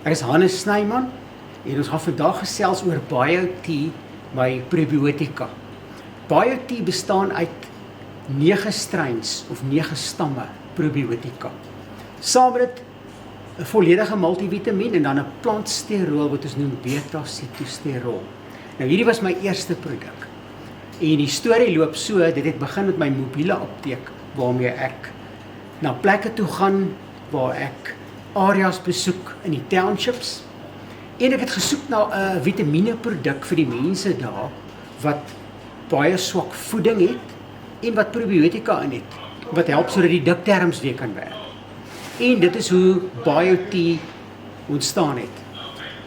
Ek is Hannes Snyman en ons gaan vandag gesels oor BioT by Prebiotika. BioT bestaan uit 9 strains of 9 stamme probiotika. Saam met dit 'n volledige multivitamin en dan 'n plantsterol wat ons noem beta-Phytosterol. Nou hierdie was my eerste produk. En die storie loop so, dit het begin met my mobiele apteek waarmee ek na plekke toe gaan waar ek areas besoek in die townships. En ek het gesoek na 'n vitamieneproduk vir die mense daar wat baie swak voeding het en wat probiotika in het, wat help sodat die dikterms weer kan werk. En dit is hoe BioT ontstaan het.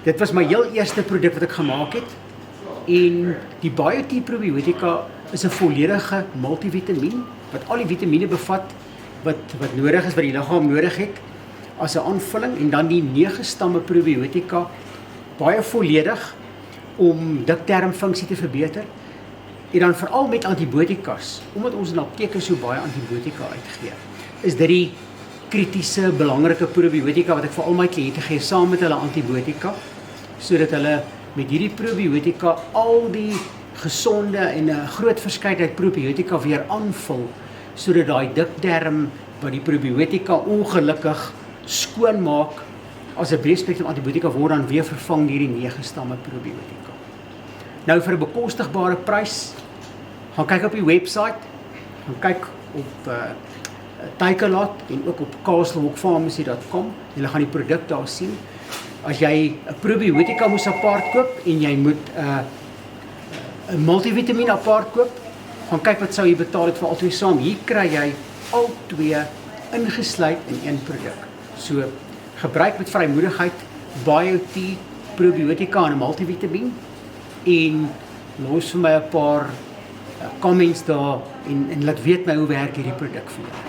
Dit was my heel eerste produk wat ek gemaak het. En die BioT probiotika is 'n volledige multivitamin wat al die vitamiene bevat wat nodig is, wat die liggaam nodig het as 'n aanvulling, en dan die 9 stamme probiotika baie volledig om diktermfunksie te verbeter. En dan veral met antibiotikas, omdat ons in apteke so baie antibiotika uitgee, is dit die kritiese belangrike probiotika wat ek vir al my kliënte gee saam met hulle antibiotika, sodat hulle met hierdie probiotika al die gesonde en 'n groot verskeidenheid probiotika weer aanvul, sodat daai dikterm wat die probiotika ongelukkig skoon maak as 'n breedspektrum antibiotika word dan weer vervang deur die 9 stamme probiotika. Nou vir 'n bekostigbare prys, gaan kyk op die website, gaan kyk op Takealot en ook op capsulepharmacy.com. Julle gaan die produk daar sien. As jy 'n probiotika moes apart koop en jy moet 'n multivitamin apart koop, gaan kyk wat sou jy betaal het vir al twee saam. Hier kry jy al twee ingesluit in een produk. So gebruik met vrymoedigheid BioT probiotika en 'n multivitamin en los vir my 'n paar comments daar en laat weet my hoe werk hierdie produk vir jou.